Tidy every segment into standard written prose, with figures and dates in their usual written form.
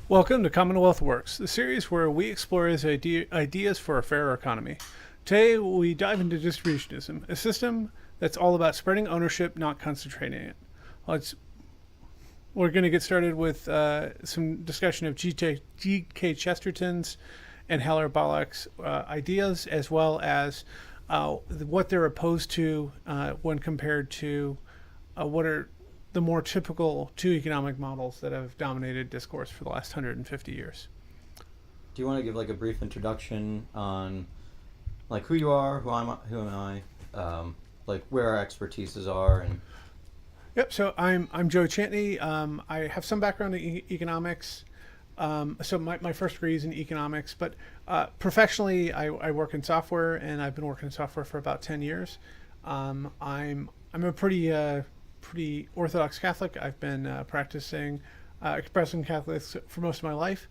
Welcome to CommonWealthWorks, the series where we explore ideas for a fairer economy. Today, we dive into distributism, a system that's all about spreading ownership, not concentrating it. We're going to get started with some discussion of G.K. Chesterton's and Heller Ballock's ideas, as well as what they're opposed to when compared to what are the more typical two economic models that have dominated discourse for the last 150 years. Do you want to give like a brief introduction on like who you are, who am I, like where our expertises are, and Yep. So I'm Joe Chantney. I have some background in economics. So my first degree is in economics, but professionally I work in software, and I've been working in software for about 10 years. I'm a pretty Orthodox Catholic. I've been practicing expressing Catholics for most of my life,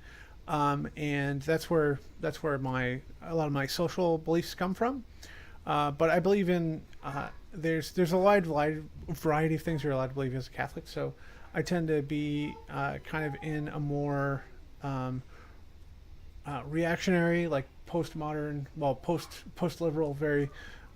and that's where a lot of my social beliefs come from. But I believe in there's a wide variety of things you're allowed to believe as a Catholic. So I tend to be kind of in a more reactionary, like postmodern, post liberal, very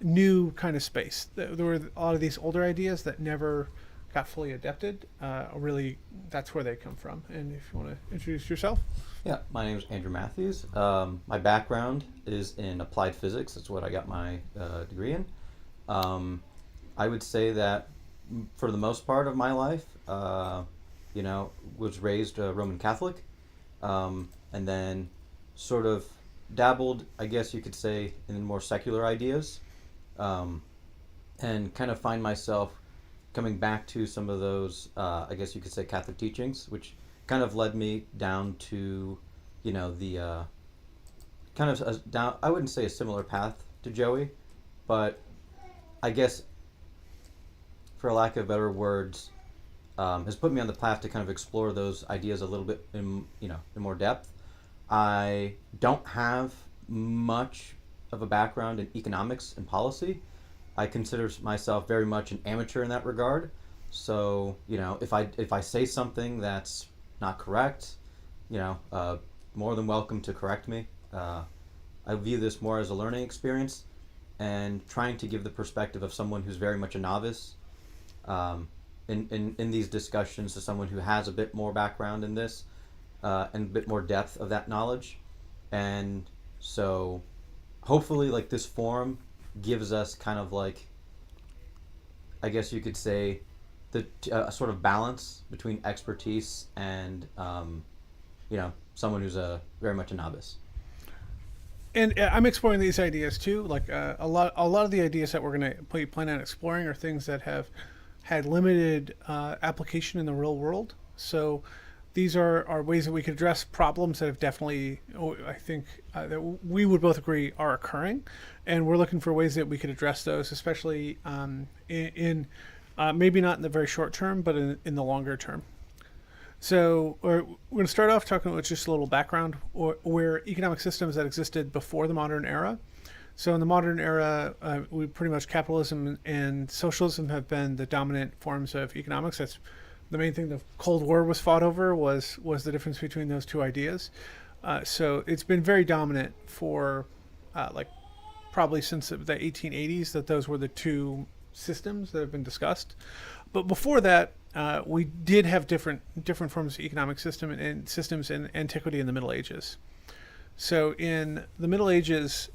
new kind of space. There were a lot of these older ideas that never got fully adapted. Really, that's where they come from. And if you want to introduce yourself. yeah, my name is Andrew Matthews. My background is in applied physics. That's what I got my degree in. I would say that for the most part of my life, was raised a Roman Catholic, and then sort of dabbled, I guess you could say, in more secular ideas. And kind of find myself coming back to some of those, I guess you could say, Catholic teachings, which kind of led me down to, the kind of down. I wouldn't say a similar path to Joey, but I guess, for lack of better words, has put me on the path to kind of explore those ideas a little bit in more depth. I don't have much of a background in economics and policy. I consider myself very much an amateur in that regard. So, if I say something that's not correct, more than welcome to correct me. I view this more as a learning experience and trying to give the perspective of someone who's very much a novice in these discussions to someone who has a bit more background in this and a bit more depth of that knowledge. And so hopefully, like, this forum gives us kind of like, I guess you could say, the sort of balance between expertise and someone who's very much a novice. And I'm exploring these ideas too. Like a lot of the ideas that we're going to plan on exploring are things that have had limited application in the real world. So these are ways that we could address problems that have definitely, I think, that we would both agree are occurring. And we're looking for ways that we could address those, especially in maybe not in the very short term, but in the longer term. So we're going to start off talking with just a little background, where economic systems that existed before the modern era. So in the modern era, we pretty much capitalism and socialism have been the dominant forms of economics. That's the main thing the Cold War was fought over was the difference between those two ideas. So it's been very dominant for probably since the 1880s that those were the two systems that have been discussed. But before that, we did have different forms of economic system and systems in antiquity and the Middle Ages. So in the Middle Ages,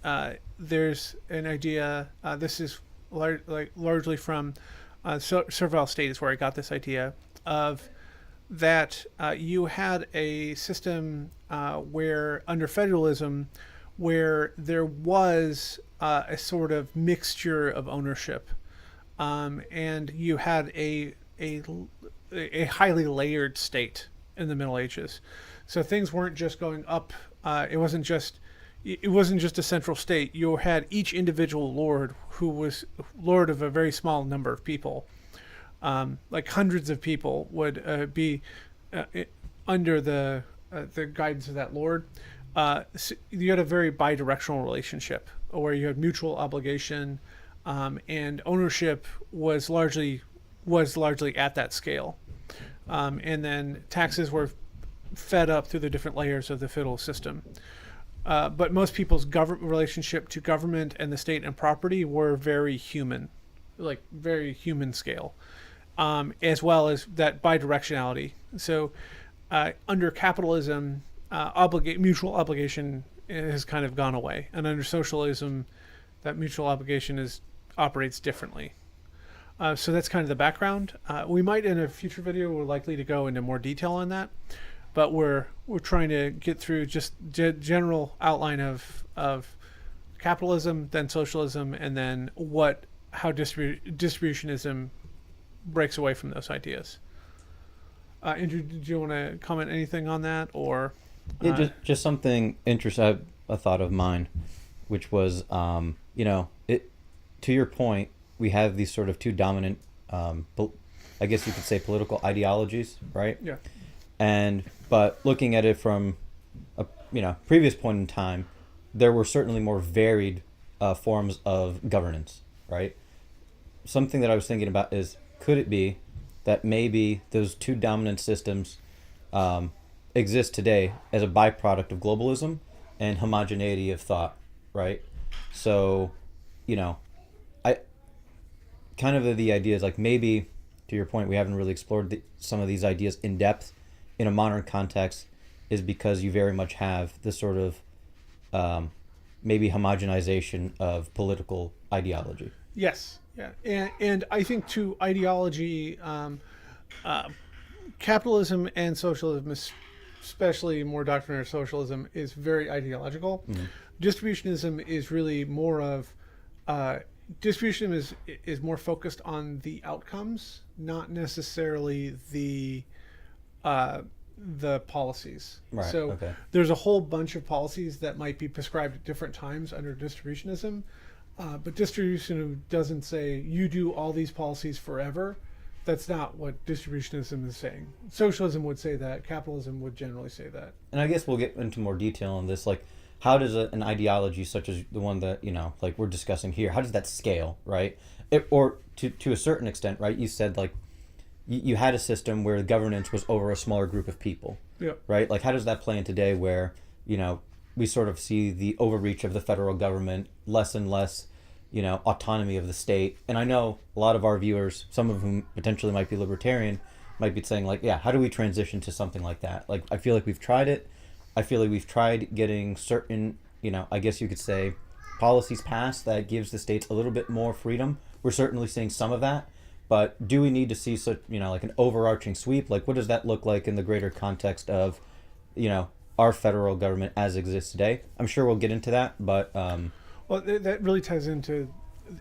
there's an idea. This is largely from servile state is where I got this idea of that you had a system where under federalism, where there was a sort of mixture of ownership, and you had a highly layered state in the Middle Ages. So things weren't just going up. It wasn't just a central state. You had each individual lord who was lord of a very small number of people. Like hundreds of people would be under the guidance of that lord. So you had a very bi-directional relationship where you had mutual obligation, and ownership was largely at that scale. And then taxes were fed up through the different layers of the feudal system. But most people's relationship to government and the state and property were very human, like very human scale, as well as that bidirectionality. So under capitalism, mutual obligation has kind of gone away, and under socialism, that mutual obligation operates differently. So that's kind of the background. We might in a future video, we're likely to go into more detail on that, but we're trying to get through just general outline of capitalism, then socialism, and then how distributionism breaks away from those ideas. Andrew, did you want to comment anything on that, or? Yeah, just something interesting. A thought of mine, which was, to your point, we have these sort of two dominant, I guess you could say, political ideologies, right? Yeah. But looking at it from a previous point in time, there were certainly more varied forms of governance, right? Something that I was thinking about is, could it be that maybe those two dominant systems exist today as a byproduct of globalism and homogeneity of thought, right? So, I kind of the idea is like, maybe, to your point, we haven't really explored some of these ideas in depth in a modern context, is because you very much have this sort of maybe homogenization of political ideology. Yes. Yeah. And I think to ideology, capitalism and socialism, especially more doctrinaire socialism, is very ideological. Mm-hmm. Distributionism is really more of distributionism is more focused on the outcomes, not necessarily the policies. Right. So okay. There's a whole bunch of policies that might be prescribed at different times under distributionism, but distributionism doesn't say you do all these policies forever. That's not what distributionism is saying. Socialism would say that. Capitalism would generally say that. And I guess we'll get into more detail on this. Like, how does an ideology such as the one that, like we're discussing here, how does that scale, right? Or to a certain extent, right? You said, like, you had a system where governance was over a smaller group of people, yeah. Right? Like, how does that play in today where, we sort of see the overreach of the federal government, less and less, autonomy of the state. And I know a lot of our viewers, some of whom potentially might be libertarian, might be saying, like, yeah, how do we transition to something like that? Like, I feel like we've tried it. I feel like we've tried getting certain, I guess you could say, policies passed that gives the states a little bit more freedom. We're certainly seeing some of that. But do we need to see such, like an overarching sweep? Like, what does that look like in the greater context of, our federal government as it exists today? I'm sure we'll get into that, but... Well, that really ties into,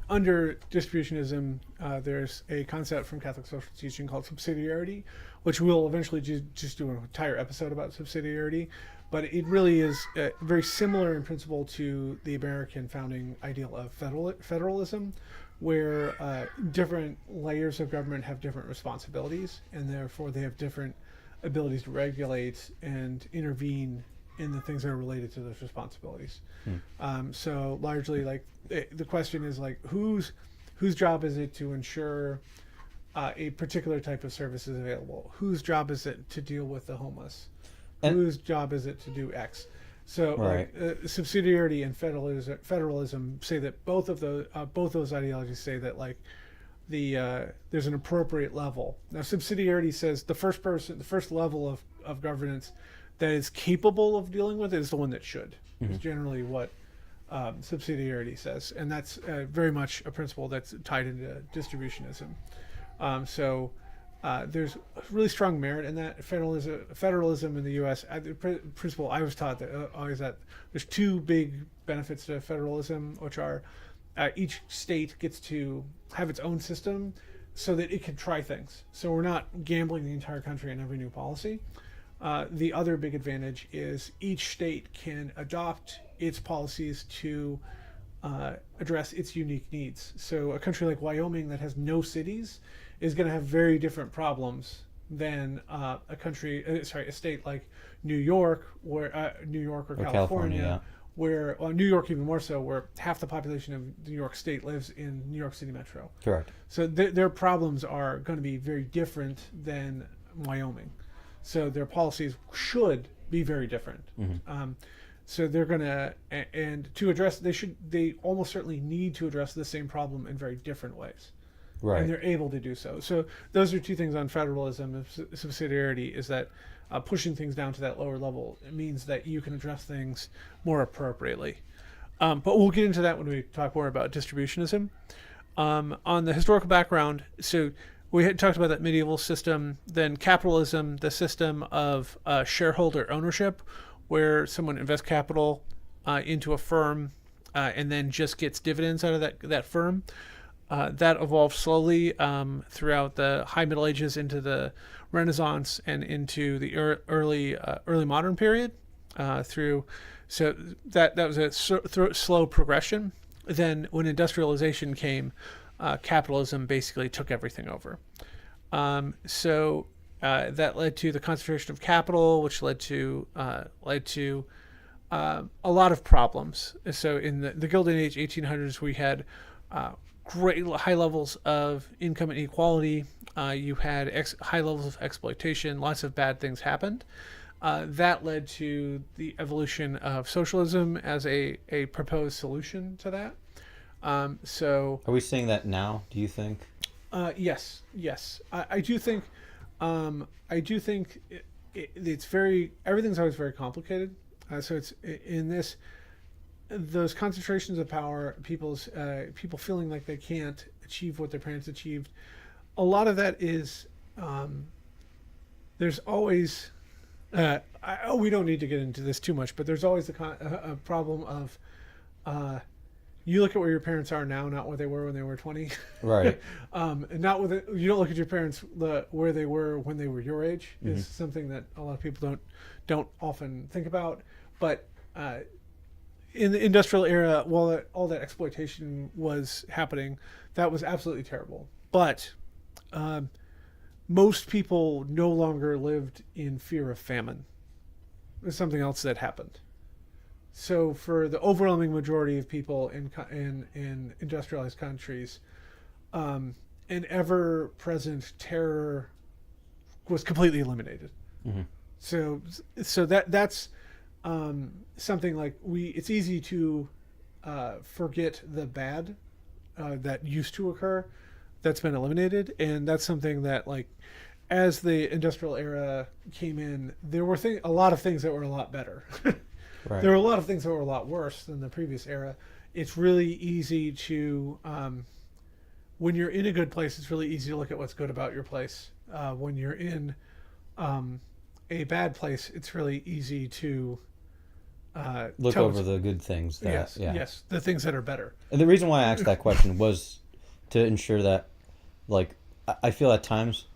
under distributionism, there's a concept from Catholic social teaching called subsidiarity, which we'll eventually just do an entire episode about subsidiarity. But it really is very similar in principle to the American founding ideal of federalism, where different layers of government have different responsibilities, and therefore they have different abilities to regulate and intervene in the things that are related to those responsibilities. So largely, like, the question is, like, whose job is it to ensure a particular type of service is available? Whose job is it to deal with the homeless? Whose job is it to do X? So, right. Subsidiarity and federalism say that both those ideologies say that, like, there's an appropriate level. Now, subsidiarity says the first level of governance that is capable of dealing with it is the one that should. Mm-hmm. Is generally what subsidiarity says, and that's very much a principle that's tied into distributionism. So there's really strong merit in that. Federalism in the U.S. The principle I was taught that always that there's two big benefits to federalism, which are each state gets to have its own system so that it can try things. So we're not gambling the entire country on every new policy. The other big advantage is each state can adopt its policies to address its unique needs. So a country like Wyoming that has no cities is going to have very different problems than a state like New York, or California, yeah. Where New York even more so, where half the population of New York State lives in New York City Metro. Correct. So their problems are going to be very different than Wyoming. So their policies should be very different. So they're gonna and to address they almost certainly need to address the same problem in very different ways. Right. And they're able to do so. So those are two things on federalism and subsidiarity, is that pushing things down to that lower level, it means that you can address things more appropriately. But we'll get into that when we talk more about distributionism. On the historical background, so we had talked about that medieval system, then capitalism, the system of shareholder ownership, where someone invests capital into a firm and then just gets dividends out of that firm. That evolved slowly throughout the High Middle Ages into the Renaissance and into the early modern period. So that was a slow progression. Then when industrialization came, capitalism basically took everything over. So that led to the concentration of capital, which led to a lot of problems. So in the Gilded Age, 1800s, we had great high levels of income inequality. You had high levels of exploitation. Lots of bad things happened. That led to the evolution of socialism as a proposed solution to that. So Are we seeing that now, do you think? yes. I do think it's everything's always very complicated. So it's in those concentrations of power, people feeling like they can't achieve what their parents achieved. A lot of that is there's always we don't need to get into this too much, but there's always a problem of you look at where your parents are now, not what they were when they were 20. Right. Not you don't look at your parents where they were when they were your age. Is something that a lot of people don't often think about. But in the industrial era, while all that exploitation was happening, that was absolutely terrible. But most people no longer lived in fear of famine. There's something else that happened. So for the overwhelming majority of people in industrialized countries, an ever-present terror was completely eliminated. So that's something like it's easy to forget the bad that used to occur. That's been eliminated, and that's something that, like, as the industrial era came in, there were a lot of things that were a lot better. Right. There were a lot of things that were a lot worse than the previous era. It's really easy to, when you're in a good place, it's really easy to look at what's good about your place. When you're in a bad place, it's really easy to look over the good things. Yes, the things that are better. And the reason why I asked that question was to ensure that, like, I feel at times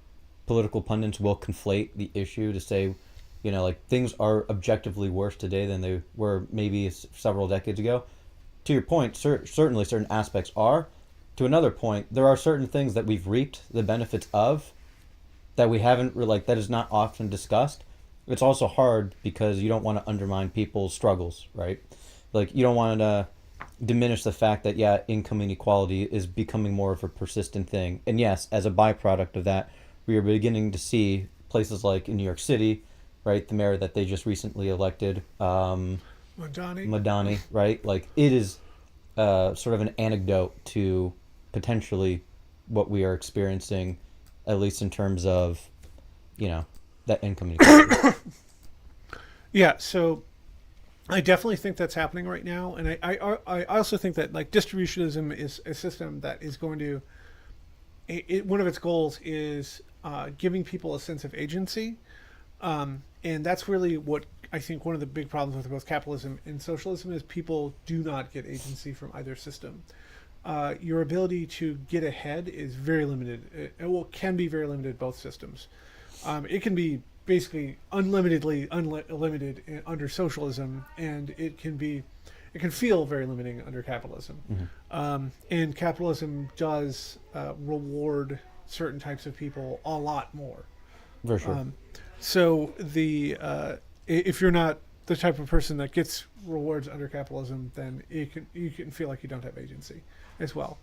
political pundits will conflate the issue to say, you know, like, things are objectively worse today than they were maybe several decades ago. To your point, certainly certain aspects are. To another point, there are certain things that we've reaped the benefits of that we haven't, that is not often discussed. It's also hard because you don't want to undermine people's struggles, right? Like, you don't want to diminish the fact that, yeah, income inequality is becoming more of a persistent thing. And yes, as a byproduct of that, we are beginning to see places like in New York City, right, the mayor that they just recently elected, Madani, right? Like, it is sort of an anecdote to potentially what we are experiencing, at least in terms of, you know, that income inequality. Yeah, so I definitely think that's happening right now, and I also think that, like, distributionism is a system that is going to. One of its goals is giving people a sense of agency, and that's really what I think one of the big problems with both capitalism and socialism is. People do not get agency from either system. Your ability to get ahead is very limited. It can be very limited both systems. It can be basically unlimited under socialism, and it can feel very limiting under capitalism. And capitalism does reward certain types of people a lot more. For sure. So if you're not the type of person that gets rewards under capitalism, then you can feel like you don't have agency as well.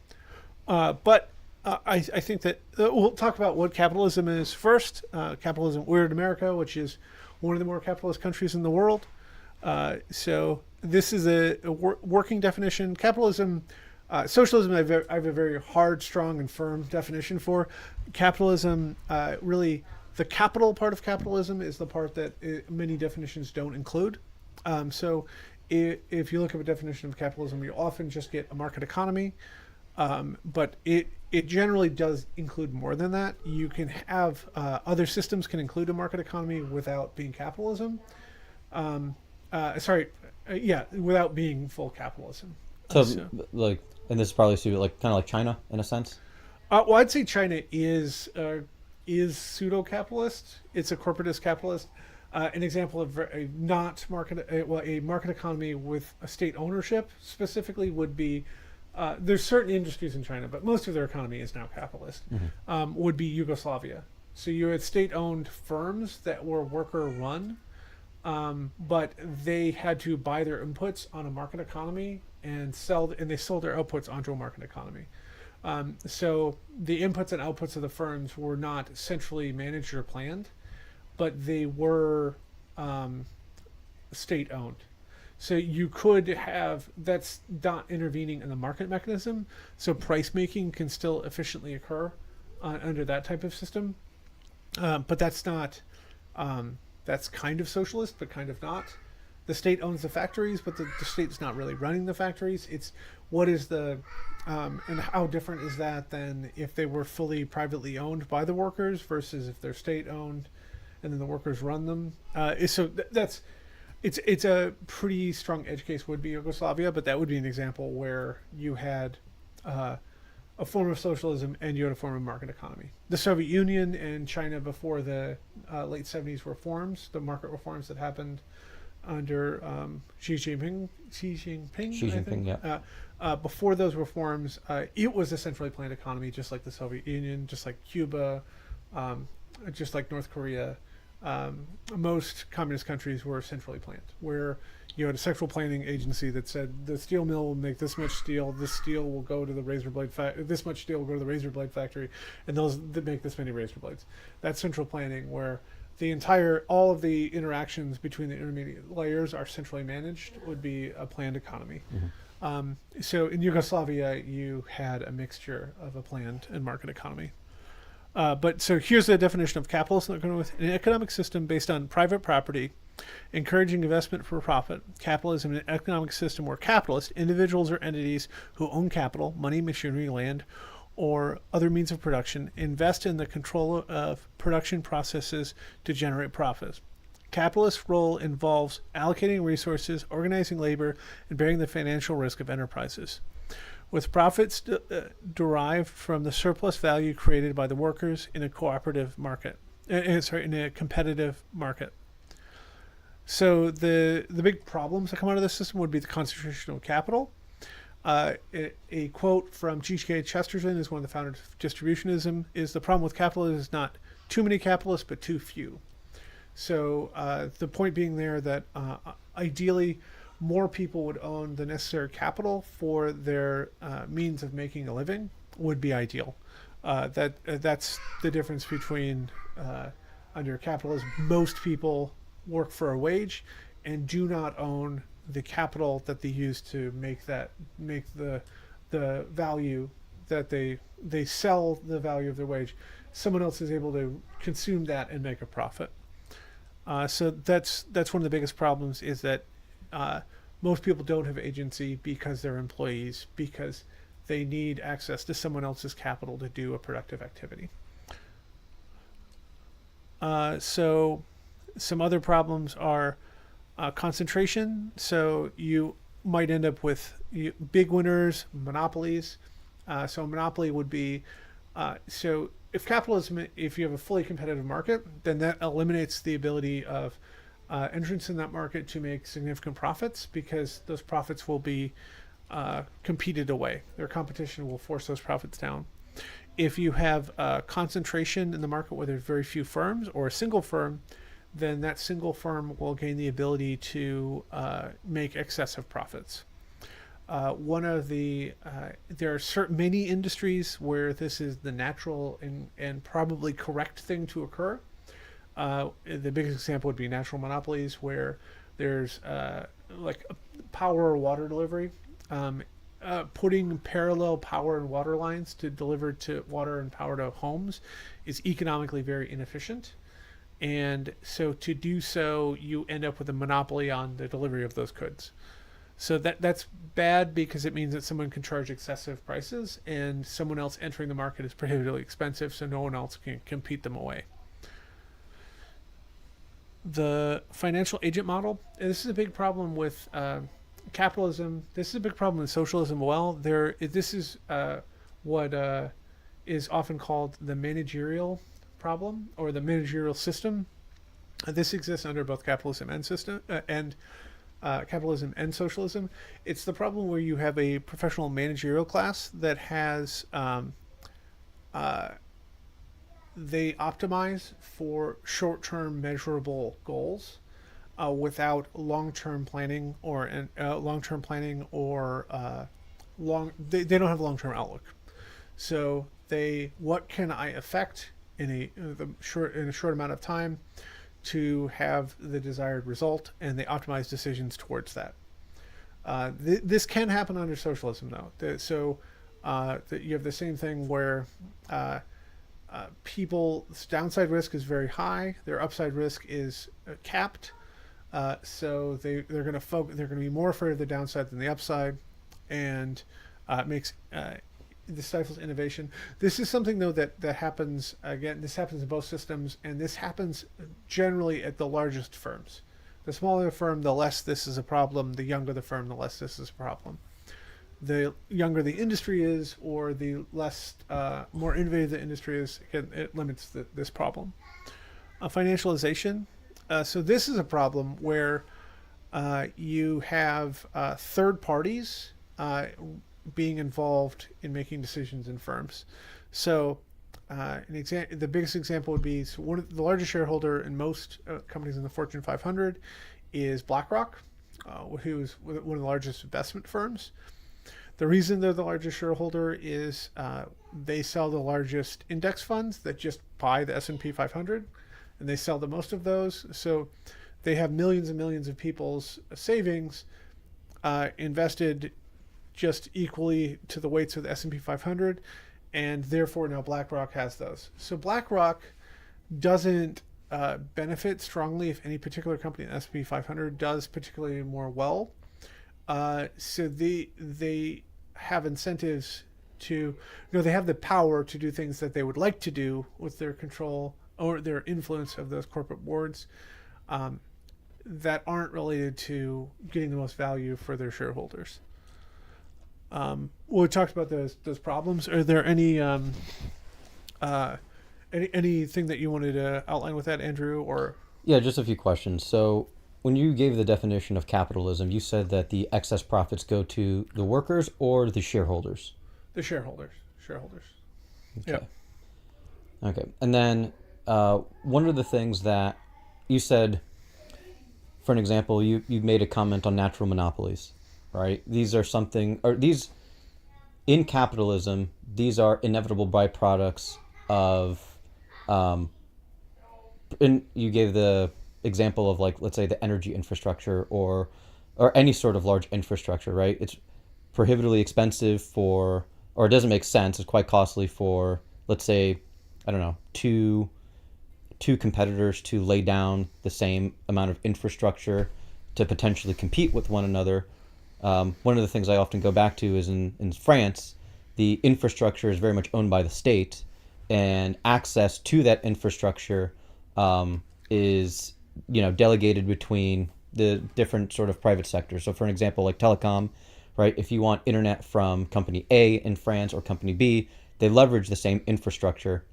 But I think that we'll talk about what capitalism is first. Capitalism, we're in America, which is one of the more capitalist countries in the world. So this is a working definition. Capitalism, socialism, I have a very hard, strong, and firm definition for. Capitalism, really, the capital part of capitalism is the part that many definitions don't include. So if you look at a definition of capitalism, you often just get a market economy. But it generally does include more than that. You can have other systems can include a market economy without being capitalism. Without being full capitalism. So, like, and this is probably like kind of like China in a sense. Well, I'd say China is pseudo-capitalist. It's a corporatist capitalist. An example of a not market, a market economy with a state ownership specifically would be. There's certain industries in China, but most of their economy is now capitalist. Would be Yugoslavia. So you had state-owned firms that were worker-run, but they had to buy their inputs on a market economy and they sold their outputs onto a market economy. So the inputs and outputs of the firms were not centrally managed or planned, but they were state-owned. So you could have, that's not intervening in the market mechanism. So price making can still efficiently occur under that type of system. But that's not, that's kind of socialist, but kind of not. The state owns the factories, but the state's not really running the factories. It's what is and how different is that than if they were fully privately owned by the workers versus if they're state owned and then the workers run them. It's a pretty strong edge case would be Yugoslavia, but that would be an example where you had a form of socialism and you had a form of market economy. The Soviet Union and China before the late 70s reforms, the market reforms that happened under Xi Jinping, yeah. Before those reforms, it was a centrally planned economy, just like the Soviet Union, just like Cuba, just like North Korea. Most communist countries were centrally planned, where you had a central planning agency that said the steel mill will make this much steel, this steel will go to the razor blade this much steel will go to the razor blade factory, and those that make this many razor blades. That's central planning, where all of the interactions between the intermediate layers are centrally managed, would be a planned economy. So in Yugoslavia, you had a mixture of a planned and market economy. But so here's the definition of capitalism: an economic system based on private property, encouraging investment for profit. Capitalism is an economic system where capitalists, individuals or entities who own capital, money, machinery, land, or other means of production, invest in the control of production processes to generate profits. Capitalist role involves allocating resources, organizing labor, and bearing the financial risk of enterprises, with profits derived from the surplus value created by the workers in a cooperative market. In a competitive market. So the big problems that come out of this system would be the concentration of capital. A quote from G.K. Chesterton, is one of the founders of Distributism, is the problem with capitalism is not too many capitalists, but too few. So the point being there that ideally more people would own the necessary capital for their means of making a living would be ideal. That's the difference between under capitalism, most people work for a wage and do not own the capital that they use to make the value that they sell the value of their wage. Someone else is able to consume that and make a profit. So that's one of the biggest problems, is that most people don't have agency because they're employees, because they need access to someone else's capital to do a productive activity. So some other problems are concentration. So you might end up with big winners, monopolies. So a monopoly would be, so if you have a fully competitive market, then that eliminates the ability of entrants in that market to make significant profits, because those profits will be competed away. Their competition will force those profits down. If you have concentration in the market where there's very few firms or a single firm, then that single firm will gain the ability to make excessive profits. One of the there are many industries where this is the natural and probably correct thing to occur. The biggest example would be natural monopolies, where there's like power or water delivery. Putting parallel power and water lines to deliver to water and power to homes is economically very inefficient. And so to do so, you end up with a monopoly on the delivery of those goods. So that's bad because it means that someone can charge excessive prices, and someone else entering the market is prohibitively expensive, so no one else can compete them away. The financial agent model, and this is a big problem with capitalism. This is a big problem in socialism. Well, this is what is often called the managerial problem or the managerial system. This exists under both capitalism and socialism. It's the problem where you have a professional managerial class that has they optimize for short-term measurable goals without long-term planning or they don't have a long-term outlook. So what can I affect in a short amount of time to have the desired result, and they optimize decisions towards that. This can happen under socialism, though. You have the same thing where people's downside risk is very high, their upside risk is capped. So they're going to be more afraid of the downside than the upside, and this stifles innovation. This is something, though, that happens, again, this happens in both systems, and this happens generally at the largest firms. The smaller the firm, the less this is a problem. The younger the firm, the less this is a problem. The younger the industry is, or the less, more innovative the industry is, it limits this problem. Financialization. So this is a problem where you have third parties being involved in making decisions in firms. So the biggest example would be the largest shareholder in most companies in the Fortune 500 is BlackRock, who is one of the largest investment firms. The reason they're the largest shareholder is they sell the largest index funds that just buy the S&P 500, and they sell the most of those. So they have millions and millions of people's savings invested just equally to the weights of the S&P 500, and therefore now BlackRock has those. So BlackRock doesn't benefit strongly if any particular company in the S&P 500 does particularly more well. So they have incentives they have the power to do things that they would like to do with their control or their influence of those corporate boards that aren't related to getting the most value for their shareholders. We talked about those problems. Are there anything that you wanted to outline with that, Andrew? Or yeah, just a few questions. So when you gave the definition of capitalism, you said that the excess profits go to the workers or the shareholders? The shareholders. Okay. Yeah. Okay. And then one of the things that you said, for an example, you made a comment on natural monopolies, right? These are in capitalism, these are inevitable byproducts of, and you gave the example of, like, let's say the energy infrastructure or any sort of large infrastructure, right? It's prohibitively expensive or it doesn't make sense. It's quite costly for, let's say, I don't know, two competitors to lay down the same amount of infrastructure to potentially compete with one another. One of the things I often go back to is in France, the infrastructure is very much owned by the state, and access to that infrastructure is delegated between the different sort of private sectors. So for an example, like telecom, right? If you want internet from company A in France or company B, they leverage the same infrastructure.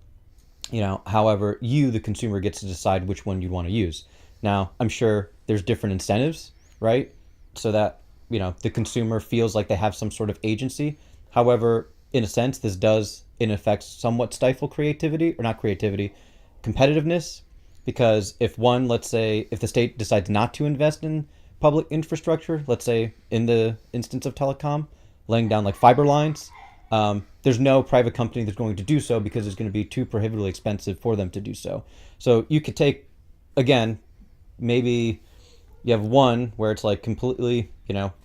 However, the consumer, gets to decide which one you want to use. Now, I'm sure there's different incentives, right? So that, the consumer feels like they have some sort of agency. However, in a sense, this does, in effect, somewhat stifle creativity, or not creativity, competitiveness. Because if the state decides not to invest in public infrastructure, let's say in the instance of telecom, laying down like fiber lines, there's no private company that's going to do so because it's going to be too prohibitively expensive for them to do so. So you could take, again, maybe you have one where it's like completely,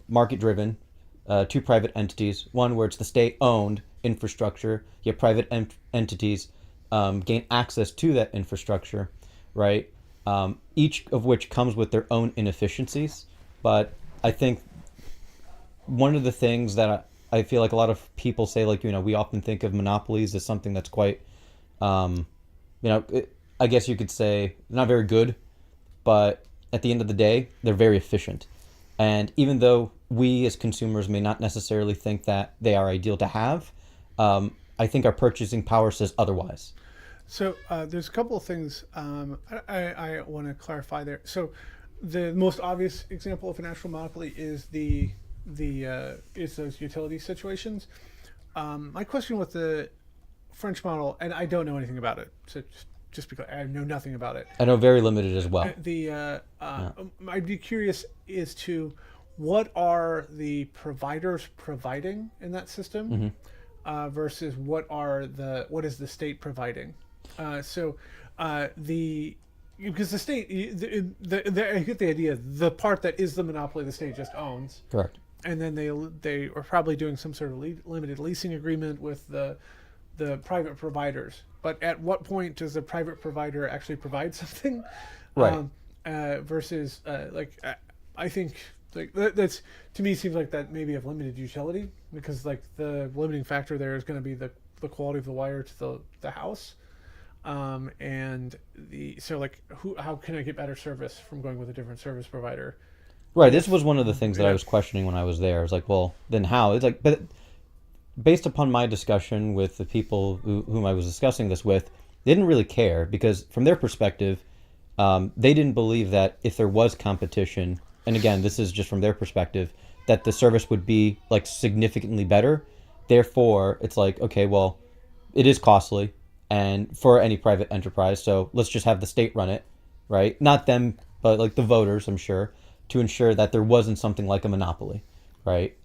market driven, two private entities, one where it's the state owned infrastructure, you have private entities gain access to that infrastructure, right? Each of which comes with their own inefficiencies. But I think one of the things that I feel like a lot of people say, like, we often think of monopolies as something that's quite, I guess you could say not very good, but at the end of the day, they're very efficient. And even though we as consumers may not necessarily think that they are ideal to have, I think our purchasing power says otherwise. So there's a couple of things I want to clarify there. So the most obvious example of a natural monopoly is is those utility situations. My question with the French model, and I don't know anything about it, so just because I know nothing about it. I know very limited as well. I'd be curious as to what are the providers providing in that system versus what is the state providing. Because the state, I get the idea. The part that is the monopoly, the state just owns. Correct. And then they are probably doing some sort of limited leasing agreement with the private providers. But at what point does the private provider actually provide something? Right. Versus I think that's, to me, seems like that maybe of limited utility, because like the limiting factor there is going to be the quality of the wire to the house. How can I get better service from going with a different service provider? Right. This was one of the things that I was questioning when I was there. I was like, well, then how? It's like, but based upon my discussion with the people whom I was discussing this with, they didn't really care, because from their perspective, they didn't believe that if there was competition, and again, this is just from their perspective, that the service would be like significantly better. Therefore, it's like, okay, well, it is costly, and for any private enterprise, so let's just have the state run it, right? Not them, but like the voters, I'm sure, to ensure that there wasn't something like a monopoly, right?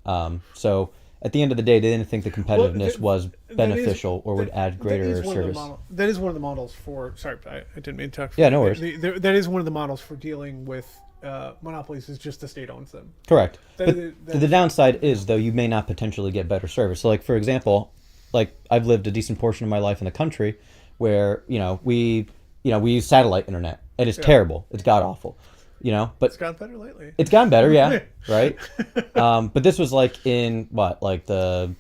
So at the end of the day, they didn't think the competitiveness was beneficial or would add greater service. That is one of the models for. Sorry, I didn't mean to talk. Yeah, no worries. That is one of the models for dealing with monopolies. Is just the state owns them. Correct. But the downside is, though, you may not potentially get better service. So, like, for example, like I've lived a decent portion of my life in the country where we use satellite internet, and it's terrible. It's god awful. But it's gotten better lately. It's gotten better, yeah, right. But this was like in the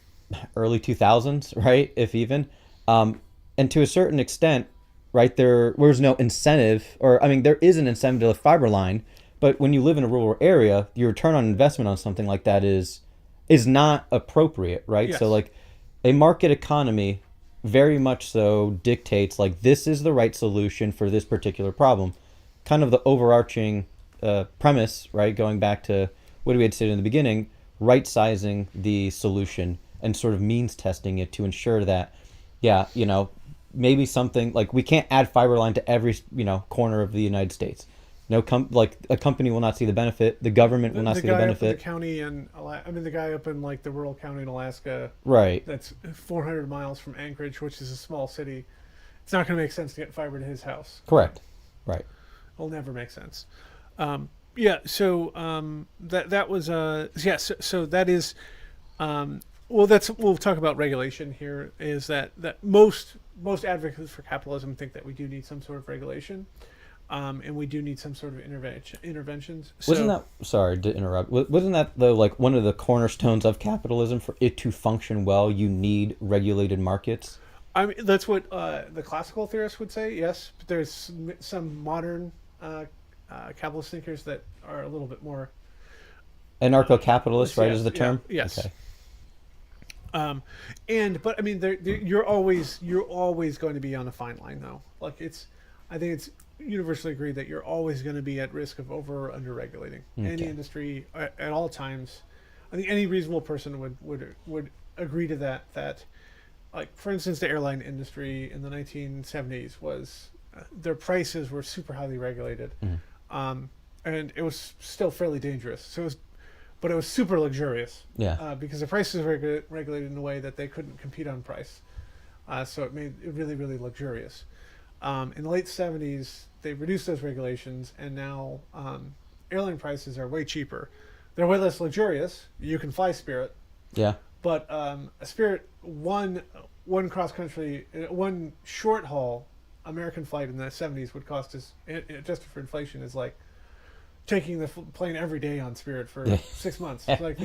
early 2000s, right, if even, and to a certain extent, right, there was no incentive, or I mean, there is an incentive to the fiber line, but when you live in a rural area, your return on investment on something like that is not appropriate, right? Yes. So like a market economy very much so dictates like this is the right solution for this particular problem. Kind of the overarching premise, right, going back to what we had said in the beginning, right-sizing the solution and sort of means testing it to ensure that, maybe something like we can't add fiber line to every, corner of the United States. No, a company will not see the benefit. The government will not see the benefit. The county the guy up in like the rural county in Alaska, right? That's 400 miles from Anchorage, which is a small city. It's not going to make sense to get fiber to his house. Correct. Right. It'll never make sense. So that was so that is we'll talk about regulation here. Is that most advocates for capitalism think that we do need some sort of regulation, and we do need some sort of interventions. Wasn't that, sorry to interrupt, wasn't that though like one of the cornerstones of capitalism? For it to function well, you need regulated markets. I mean, that's what the classical theorists would say. Yes, but there's some modern capitalist thinkers that are a little bit more anarcho-capitalist, right? Is the term? Yeah, yes. Okay. But I mean, you're always going to be on a fine line, though. Like I think it's universally agreed that you're always going to be at risk of over or under regulating any industry at all times. I think any reasonable person would agree to that. That, like, for instance, the airline industry in the 1970s was their prices were super highly regulated. and it was still fairly dangerous. But it was super luxurious. Yeah. Because the price was regulated in a way that they couldn't compete on price. So it made it really, really luxurious. In the late 70s, they reduced those regulations, and now airline prices are way cheaper. They're way less luxurious. You can fly Spirit, Yeah. but a Spirit one cross country, one short haul American flight in the 70s would cost us, adjusted for inflation, is like taking the plane every day on Spirit for 6 months. Like,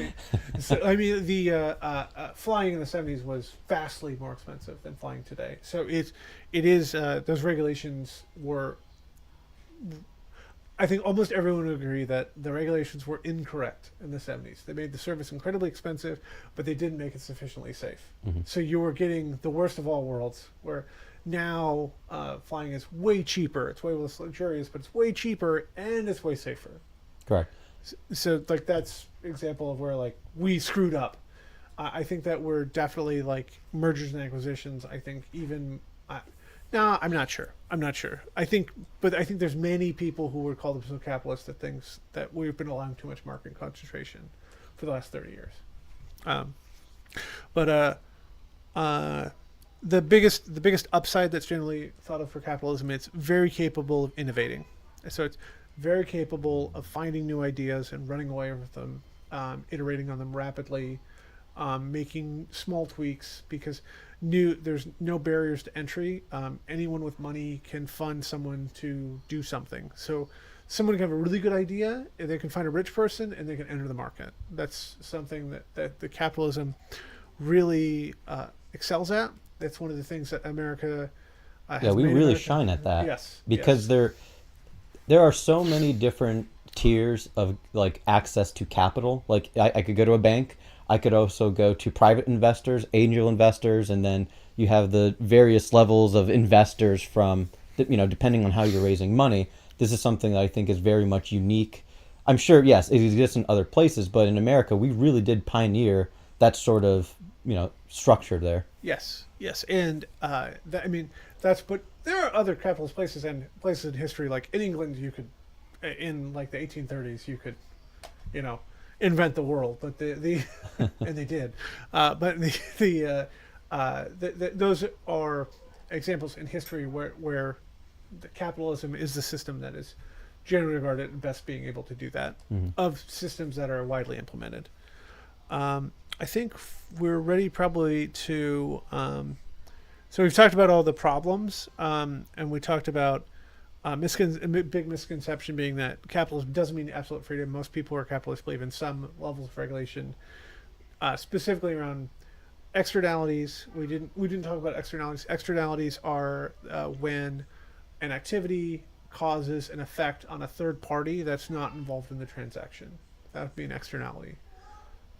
so, I mean, the flying in the 70s was vastly more expensive than flying today. So it is those regulations were. I think almost everyone would agree that the regulations were incorrect in the 70s. They made the service incredibly expensive, but they didn't make it sufficiently safe. Mm-hmm. So you were getting the worst of all worlds, where now flying is way cheaper. It's way less luxurious, but it's way cheaper and it's way safer. Correct. So like that's example of where like we screwed up. I think that we're definitely like mergers and acquisitions. I think even no, I'm not sure. I think there's many people who would call themselves capitalists that thinks that we've been allowing too much market concentration for the last 30 years. The biggest upside that's generally thought of for capitalism, it's very capable of innovating. So it's very capable of finding new ideas and running away with them, iterating on them rapidly, making small tweaks, because there's no barriers to entry. Anyone with money can fund someone to do something. So someone can have a really good idea, and they can find a rich person, and they can enter the market. That's something that the capitalism really excels at. That's one of the things that America has We made really America. shine at that. Yes. Because there are so many different tiers of like access to capital. Like I could go to a bank. I could also go to private investors, angel investors, and then you have the various levels of investors from, depending on how you're raising money. This is something that I think is very much unique. I'm sure, yes, it exists in other places, but in America, we really did pioneer that sort of, structure there. Yes, and but there are other capitalist places and places in history, like in England, you could, in like the 1830s, you could, invent the world, but the and they did, but those are examples in history where the capitalism is the system that is generally regarded as best being able to do that, of systems that are widely implemented. I think we're ready probably to. So we've talked about all the problems, and we talked about a big misconception being that capitalism doesn't mean absolute freedom. Most people who are capitalists believe in some levels of regulation, specifically around externalities. We didn't talk about externalities. Externalities are when an activity causes an effect on a third party that's not involved in the transaction. That would be an externality.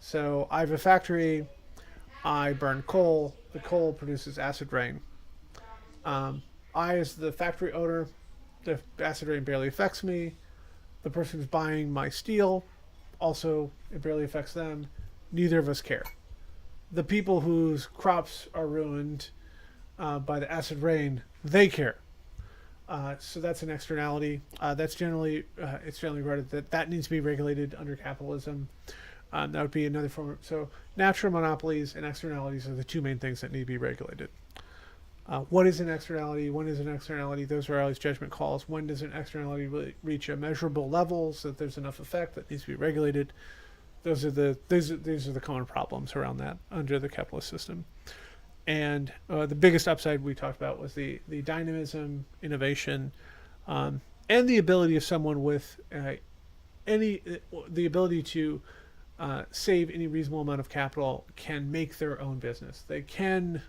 So I have a factory, I burn coal, the coal produces acid rain. I, as the factory owner, the acid rain barely affects me. The person who's buying my steel, also, it barely affects them. Neither of us care. The people whose crops are ruined by the acid rain, they care. So that's an externality. It's generally regarded that needs to be regulated under capitalism. That would be another form. So natural monopolies and externalities are the two main things that need to be regulated. What is an externality? When is an externality? Those are always judgment calls. When does an externality reach a measurable level so that there's enough effect that needs to be regulated? These are the common problems around that under the capitalist system. And the biggest upside we talked about was the dynamism, innovation, and the ability of someone with the ability to save any reasonable amount of capital can make their own business. They can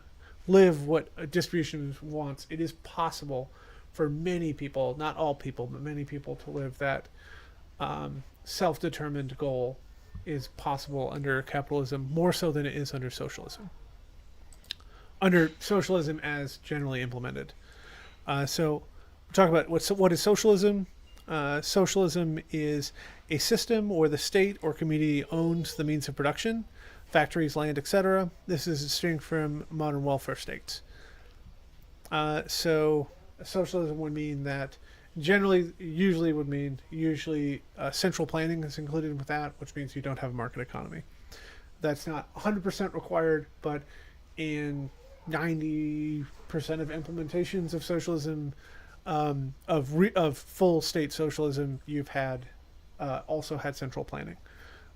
live what a distribution wants. It is possible for many people, not all people, but many people, to live that self-determined goal is possible under capitalism, more so than it is under socialism. Under socialism as generally implemented. So we'll talk about what is socialism. Socialism is a system where the state or community owns the means of production, factories, land, etc. This is distinct from modern welfare states. So socialism would mean that Generally, usually would mean central planning is included with that, which means you don't have a market economy. That's not 100% required, but in 90% of implementations of socialism, of full state socialism, you've had also had central planning.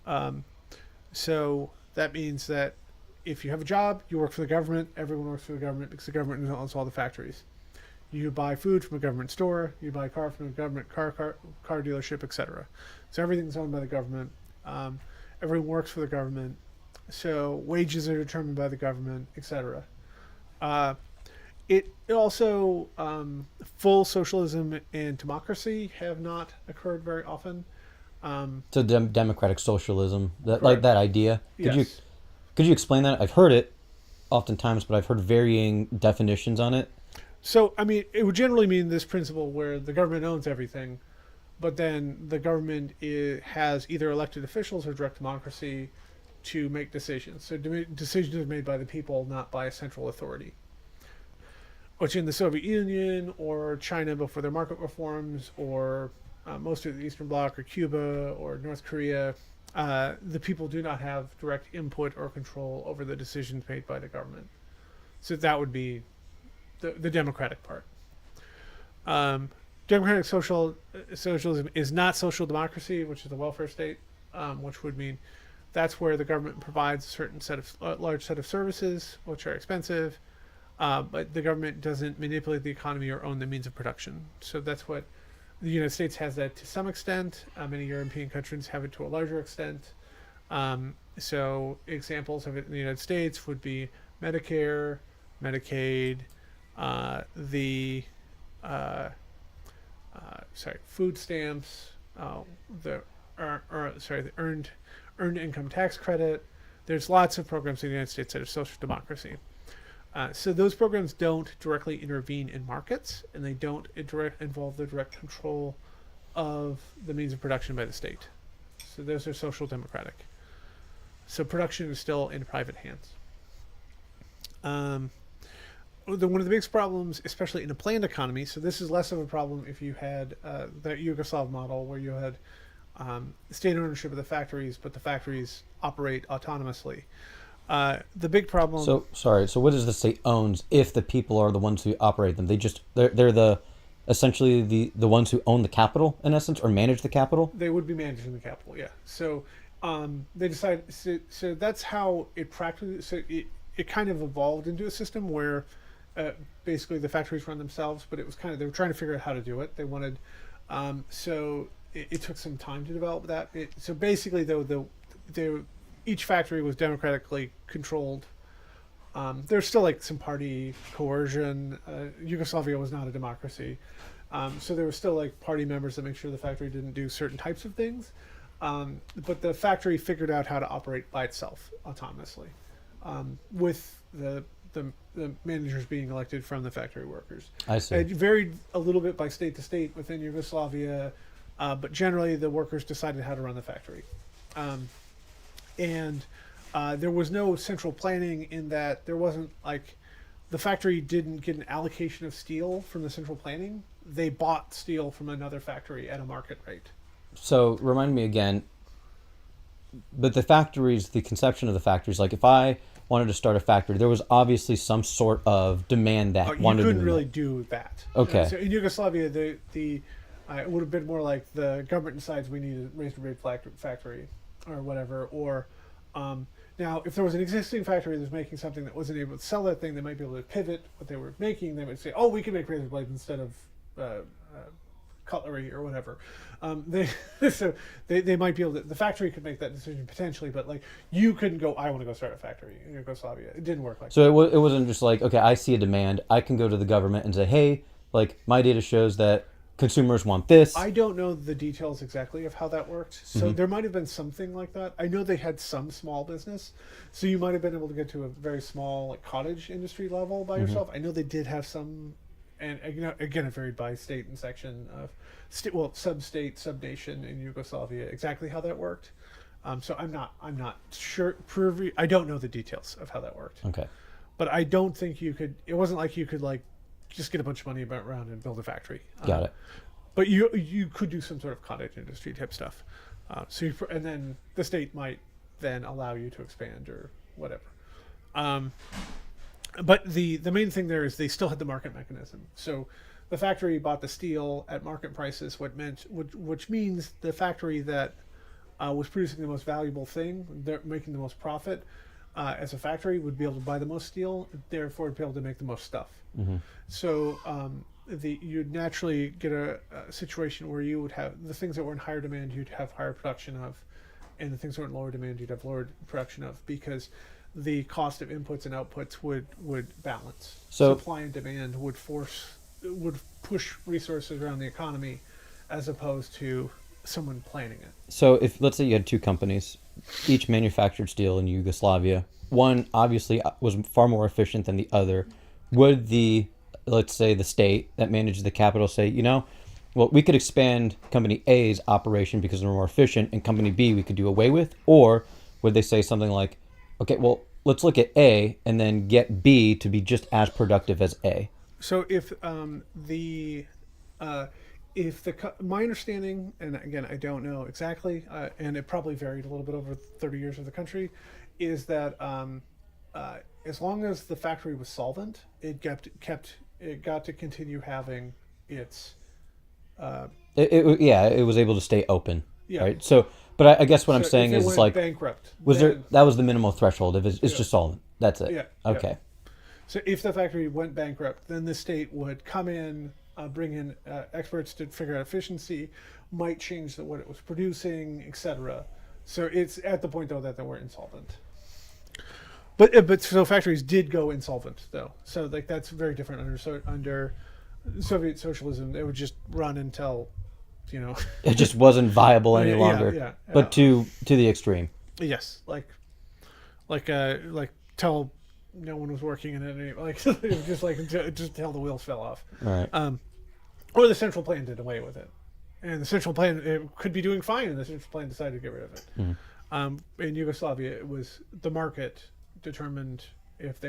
Um, so that means that if you have a job, you work for the government. Everyone works for the government because the government owns all the factories. You buy food from a government store. You buy a car from a government car dealership, etc. So everything's owned by the government. Everyone works for the government. So wages are determined by the government, etc. It also full socialism and democracy have not occurred very often. So democratic socialism, like Correct. that idea. Yes. Could you explain that? I've heard it oftentimes, but I've heard varying definitions on it. So, I mean, it would generally mean this principle where the government owns everything, but then the government has either elected officials or direct democracy to make decisions. So decisions are made by the people, not by a central authority. Which in the Soviet Union or China before their market reforms, or most of the Eastern Bloc or Cuba or North Korea, the people do not have direct input or control over the decisions made by the government. So that would be the democratic part. Democratic socialism is not social democracy, which is the welfare state, which would mean that's where the government provides a certain large set of services, which are expensive, but the government doesn't manipulate the economy or own the means of production. So that's what the United States has that to some extent. Many European countries have it to a larger extent. So examples of it in the United States would be Medicare, Medicaid, the food stamps, the earned income tax credit. There's lots of programs in the United States that are social democracy. So those programs don't directly intervene in markets, and they don't involve the direct control of the means of production by the state. So those are social democratic. So production is still in private hands. One of the biggest problems, especially in a planned economy, so this is less of a problem if you had the Yugoslav model where you had state ownership of the factories, but the factories operate autonomously. The big problem. So what does the state owns if the people are the ones who operate them? They're the essentially the ones who own the capital in essence, or manage the capital. They would be managing the capital, yeah. So they decide. So that's how it practically. So it kind of evolved into a system where basically the factories run themselves, but it was they were trying to figure out how to do it. They wanted. So it took some time to develop that. So basically, though, each factory was democratically controlled. There's still some party coercion. Yugoslavia was not a democracy. So there were still party members that make sure the factory didn't do certain types of things. But the factory figured out how to operate by itself autonomously, with the managers being elected from the factory workers. I see. It varied a little bit by state to state within Yugoslavia, but generally the workers decided how to run the factory. And there was no central planning in that there wasn't the factory didn't get an allocation of steel from the central planning. They bought steel from another factory at a market rate. So remind me again, but the factories, the conception of the factories, if I wanted to start a factory, there was obviously some sort of demand that wanted to do You couldn't really do that. Okay. So in Yugoslavia, it would have been more like the government decides we need a razor blade factory or whatever, or now if there was an existing factory that was making something that wasn't able to sell that thing, they might be able to pivot what they were making. They would say, oh, we can make razor blades instead of cutlery or whatever. They might be able to, the factory could make that decision potentially, but you couldn't go, I want to go start a factory in Yugoslavia. It didn't work like that. So it wasn't just okay, I see a demand, I can go to the government and say, hey, my data shows that consumers want this. I don't know the details exactly of how that worked. So there might have been something like that. I know they had some small business. So you might have been able to get to a very small cottage industry level by yourself. I know they did have some, and again, it varied by state and section of sub-state, sub-nation in Yugoslavia, exactly how that worked. So I'm not sure. I don't know the details of how that worked. Okay. But I don't think you could, it wasn't like you could just get a bunch of money around and build a factory. Got it. but you could do some sort of cottage industry type stuff. And then the state might then allow you to expand or whatever. Um, but the main thing there is they still had the market mechanism. So the factory bought the steel at market prices, which means the factory that was producing the most valuable thing, they're making the most profit as a factory, would be able to buy the most steel, therefore be able to make the most stuff. Mm-hmm. So you'd naturally get a situation where you would have the things that were in higher demand, you'd have higher production of, and the things that were in lower demand, you'd have lower production of, because the cost of inputs and outputs would balance. So supply and demand would push resources around the economy, as opposed to someone planning it. So if, let's say you had two companies, each manufactured steel in Yugoslavia, one obviously was far more efficient than the other, would let's say the state that managed the capital say, well, we could expand company A's operation because they're more efficient, and company B we could do away with? Or would they say something like, okay, well, let's look at A and then get B to be just as productive as A? So if my understanding, and again, I don't know exactly, and it probably varied a little bit over 30 years of the country, is that as long as the factory was solvent, it got to continue having its. It was able to stay open. Yeah. Right. So, but I guess what I'm saying if it is went like, bankrupt. that was the minimal threshold. If it's just solvent, that's it. Yeah. Okay. Yeah. So if the factory went bankrupt, then the state would come in, bring in experts to figure out efficiency, might change what it was producing, etc. So it's at the point though that they were insolvent. But so factories did go insolvent though. So like that's very different under Soviet socialism. They would just run until, It just wasn't viable any longer. Yeah. But to the extreme. Yes, like till no one was working in it. Like just till the wheels fell off. Right. Or the central plan did away with it, and the central plan it could be doing fine, and the central plan decided to get rid of it. Mm-hmm. In Yugoslavia, it was the market determined if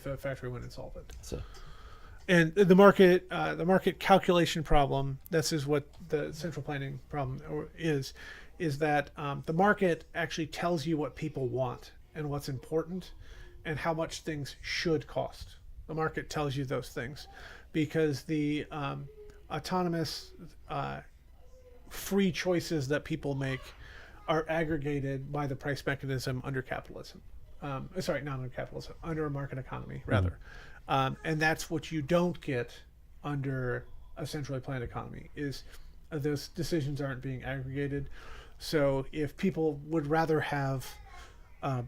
a factory went insolvent. So. And the market calculation problem. This is what the central planning problem is that the market actually tells you what people want and what's important, and how much things should cost. The market tells you those things, because the autonomous free choices that people make are aggregated by the price mechanism under capitalism. Sorry, not under capitalism, under a market economy, rather. And that's what you don't get under a centrally planned economy, is those decisions aren't being aggregated. So if people would rather have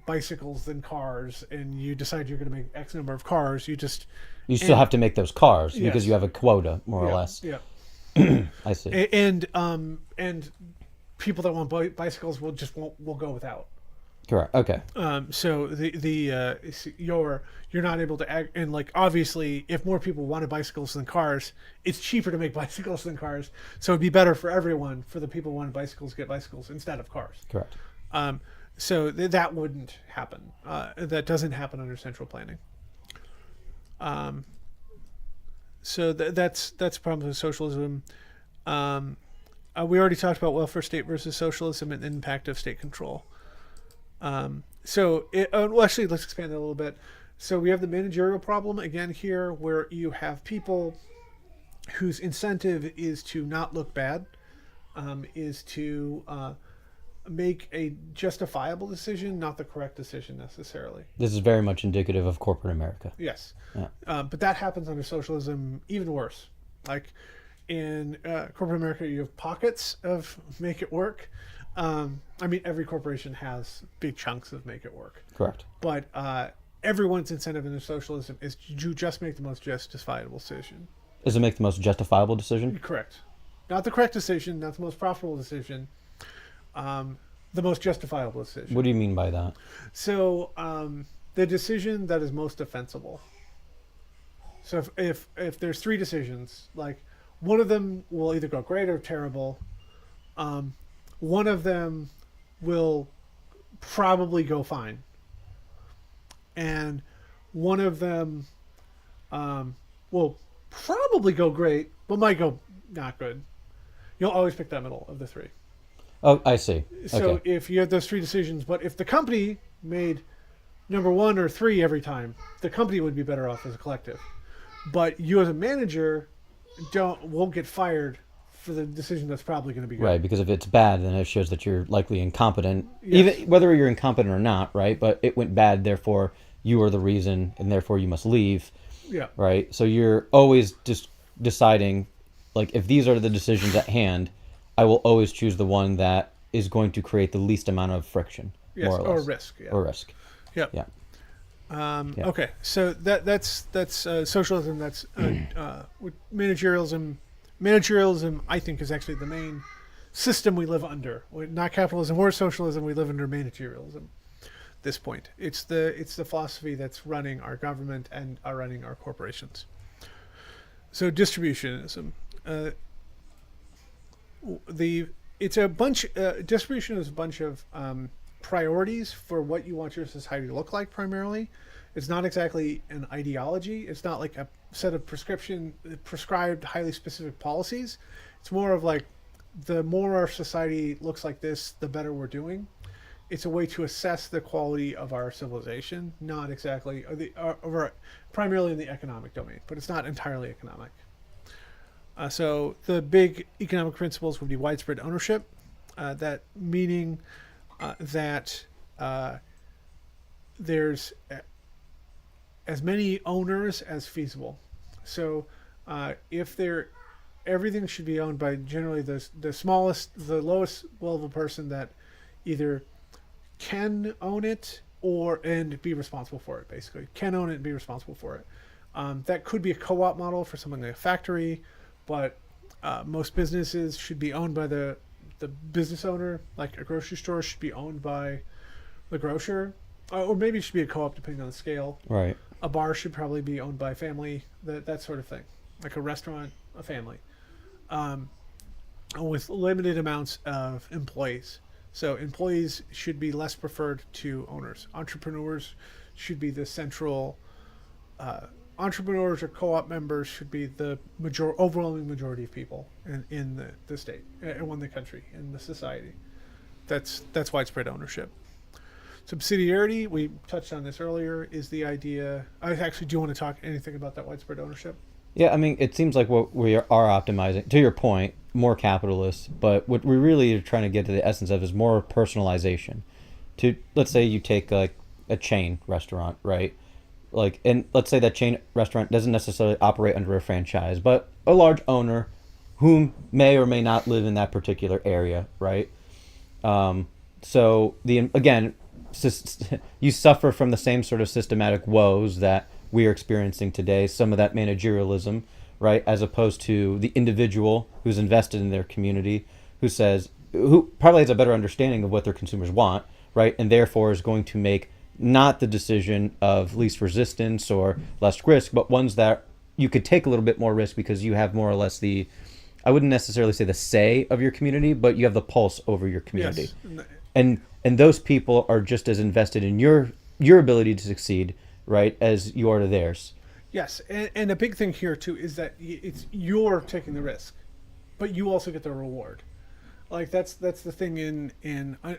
bicycles than cars, and you decide you're going to make X number of cars, you still have to make those cars because yes. you have a quota, more or less. Yeah. I see. And people that want bicycles will go without. Correct. Okay. So you're not able to and like obviously if more people wanted bicycles than cars, it's cheaper to make bicycles than cars. So it'd be better for everyone, for the people who wanted bicycles, get bicycles instead of cars. Correct. So that wouldn't happen. That doesn't happen under central planning. So that's the problem with socialism. We already talked about welfare state versus socialism and the impact of state control. Actually, let's expand that a little bit. So we have the managerial problem again here, where you have people whose incentive is to not look bad, is to make a justifiable decision, not the correct decision necessarily. This is very much indicative of corporate America. Yes. Yeah. But that happens under socialism even worse. Like in corporate America, you have pockets of make it work. Every corporation has big chunks of make it work. Correct. But everyone's incentive in socialism is to just make the most justifiable decision. Is it make the most justifiable decision? Correct. Not the correct decision, not the most profitable decision. The most justifiable decision. What do you mean by that? So the decision that is most defensible. So if there's three decisions, like one of them will either go great or terrible. One of them will probably go fine. And one of them will probably go great, but might go not good. You'll always pick that middle of the three. Oh, I see. So Okay. if you have those three decisions, but if the company made number 1 or 3 every time, the company would be better off as a collective. But you as a manager won't get fired for the decision that's probably going to be good. Right, because if it's bad, then it shows that you're likely incompetent, Yes. even whether you're incompetent or not, right? But it went bad, therefore you are the reason, and therefore you must leave, Yeah. right? So you're always just deciding, like, if these are the decisions at hand, I will always choose the one that is going to create the least amount of friction, Yes. more or Or less, risk. Yeah. or risk. Yep. Yeah. Yeah. Okay. So that's socialism. That's with managerialism. Managerialism, I think, is actually the main system we live under. Not capitalism or socialism. We live under managerialism. At this point, it's the philosophy that's running our government and are running our corporations. So distributionism. Distribution is a bunch of priorities for what you want your society to look like. Primarily, it's not exactly an ideology. It's not like a set of prescribed, highly specific policies. It's more of like, the more our society looks like this, the better we're doing. It's a way to assess the quality of our civilization, not exactly primarily in the economic domain, but it's not entirely economic. So the big economic principles would be widespread ownership, that meaning that there's as many owners as feasible. So everything should be owned by generally the lowest level person that either can own it and be responsible for it. Basically, can own it and be responsible for it. That could be a co-op model for something like a factory, but most businesses should be owned by the business owner. Like a grocery store should be owned by the grocer, or maybe it should be a co-op depending on the scale. Right. A bar should probably be owned by a family, that sort of thing. Like a restaurant, a family, with limited amounts of employees. So employees should be less preferred to owners. Entrepreneurs should be the central. Entrepreneurs or co-op members should be the overwhelming majority of people in the state, and in the country, in the society. That's widespread ownership. Subsidiarity, we touched on this earlier, is the idea. I actually do want to talk anything about that widespread ownership. Yeah, I mean, it seems like what we are optimizing, to your point, more capitalist, but what we really are trying to get to the essence of is more personalization. Let's say you take like a chain restaurant, right? Like, and let's say that chain restaurant doesn't necessarily operate under a franchise, but a large owner whom may or may not live in that particular area, right? So you suffer from the same sort of systematic woes that we are experiencing today, some of that managerialism, right, as opposed to the individual who's invested in their community, who probably has a better understanding of what their consumers want, right, and therefore is going to make not the decision of least resistance or less risk, but ones that you could take a little bit more risk because you have more or less I wouldn't necessarily say the say of your community, but you have the pulse over your community. Yes. And those people are just as invested in your ability to succeed, right, as you are to theirs. Yes, and a big thing here too is that you're taking the risk, but you also get the reward. Like that's the thing in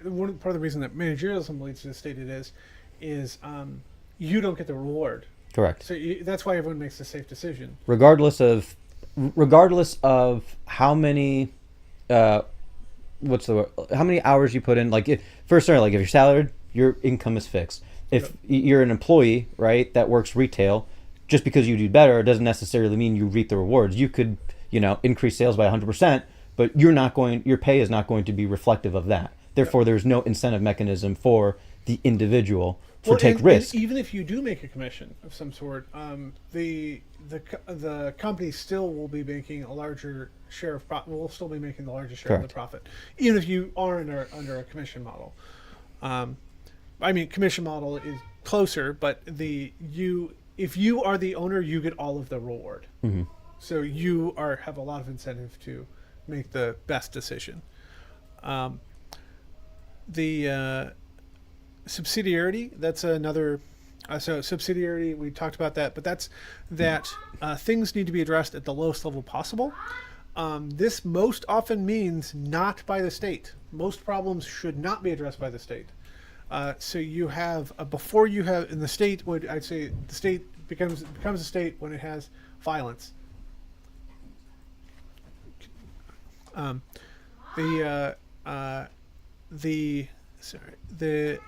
one part of the reason that managerialism leads to the state it is you don't get the reward. Correct. So that's why everyone makes a safe decision, regardless of how many how many hours you put in. Like if you're salaried, your income is fixed. If you're an employee, right, that works retail, just because you do better doesn't necessarily mean you reap the rewards. You could, increase sales by 100%, but your pay is not going to be reflective of that. Therefore, there's no incentive mechanism for the individual to take risk. And even if you do make a commission of some sort, the company still will be making a larger share of profit. Will still be making the largest share of the profit, even if you are under a commission model. Commission model is closer, but if you are the owner, you get all of the reward. Mm-hmm. So you have a lot of incentive to make the best decision. The subsidiarity, that's another. So subsidiarity, we talked about that, but that's that things need to be addressed at the lowest level possible. This most often means not by the state. Most problems should not be addressed by the state. So you have before you have in the state. Would I'd say the state becomes a state when it has violence. Um, the the sorry the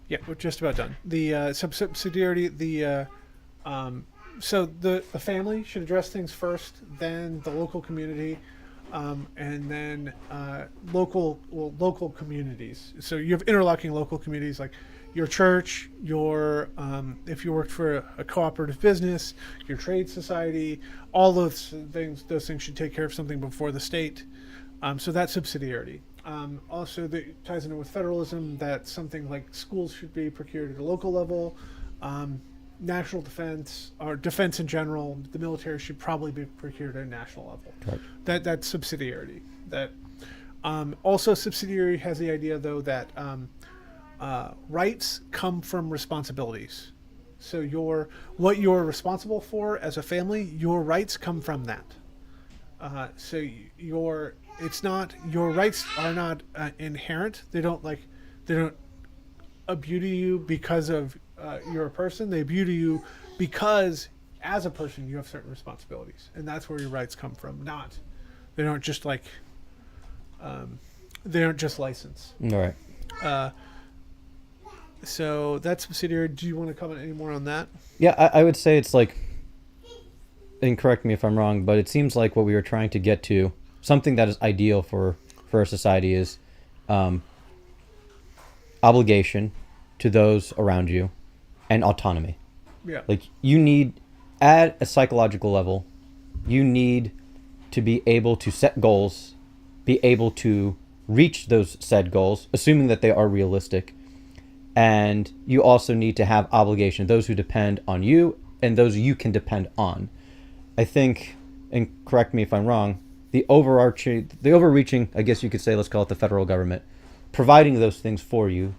Yeah, we're just about done. The subsidiarity, so the family should address things first, then the local community, and then local communities. So you have interlocking local communities like your church, your if you worked for a cooperative business, your trade society, all those things. Those things should take care of something before the state. So that's subsidiarity. Also, that ties into with federalism that something like schools should be procured at a local level. National defense or defense in general, the military should probably be procured at a national level. Right. That's subsidiarity. That also subsidiarity has the idea though that rights come from responsibilities. So what you're responsible for as a family, your rights come from that. So it's not your rights are not inherent. They don't imbue you because of you're a person. They imbue you because as a person you have certain responsibilities, and that's where your rights come from. They don't just license. All right. So that's subsidiary. Do you want to comment any more on that? Yeah, I would say it's like, and correct me if I'm wrong, but it seems like what we were trying to get to, something that is ideal for a society is obligation to those around you and autonomy. Yeah. Like you need, at a psychological level, you need to be able to set goals, be able to reach those said goals, assuming that they are realistic. And you also need to have obligation, those who depend on you and those you can depend on. I think, and correct me if I'm wrong, the overreaching, I guess you could say, let's call it the federal government, providing those things for you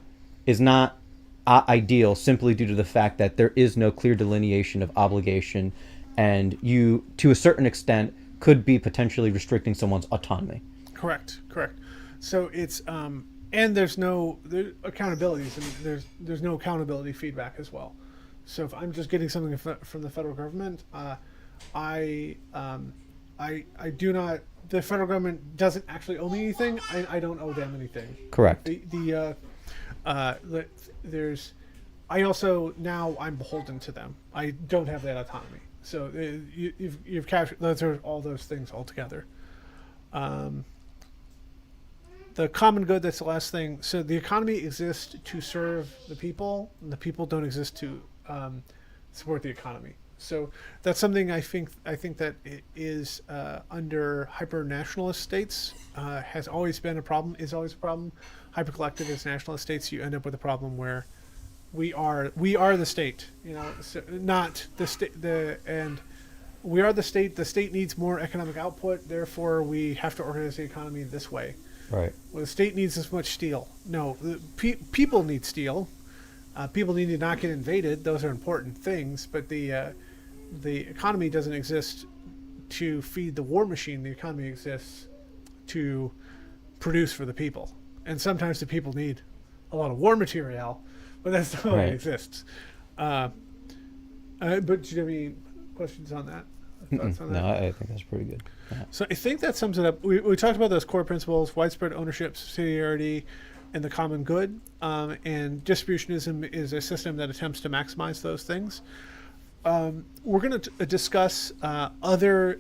is not ideal simply due to the fact that there is no clear delineation of obligation, and you, to a certain extent, could be potentially restricting someone's autonomy. Correct. So it's and there's no accountabilities, and there's no accountability feedback as well. So if I'm just getting something from the federal government, I do not. The federal government doesn't actually owe me anything. I don't owe them anything. Correct. I also now I'm beholden to them. I don't have that autonomy. So you've captured those are all those things all together. The common good, that's the last thing. So the economy exists to serve the people, and the people don't exist to support the economy. So that's something I think that it is under hyper-nationalist states has always been a problem, is always a problem. Hyper-collectivist nationalist states, you end up with a problem where we are the state, so not the state. We are the state. The state needs more economic output, therefore we have to organize the economy this way. Right. Well, the state needs this much steel. No, people need steel. People need to not get invaded. Those are important things, but the economy doesn't exist to feed the war machine. The economy exists to produce for the people, and sometimes the people need a lot of war material, but that's not why it exists. But do you have any questions on that? Thoughts on that? No, I think that's pretty good. Yeah. So I think that sums it up. We talked about those core principles: widespread ownership, subsidiarity, and the common good. And distributionism is a system that attempts to maximize those things. We're going to discuss other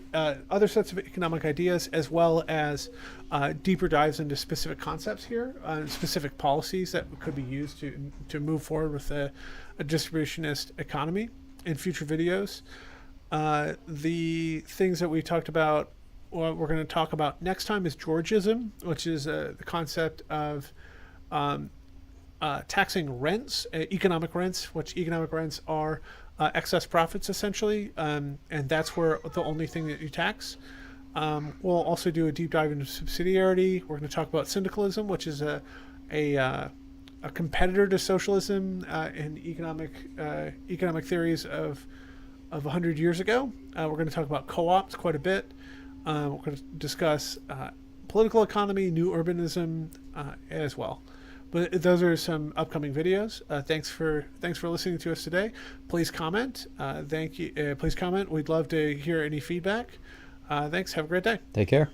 sets of economic ideas, as well as deeper dives into specific concepts here, specific policies that could be used to move forward with a distributionist economy in future videos. The things that we talked about, what we're going to talk about next time is Georgism, which is the concept of taxing rents, economic rents, which economic rents are excess profits essentially, and that's where the only thing that you tax. We'll also do a deep dive into subsidiarity. We're going to talk about syndicalism, which is a competitor to socialism in economic theories of of 100 years ago. We're going to talk about co-ops quite a bit. We're going to discuss political economy, new urbanism as well. But those are some upcoming videos. Thanks for listening to us today. Please comment. Thank you. Please comment. We'd love to hear any feedback. Thanks. Have a great day. Take care.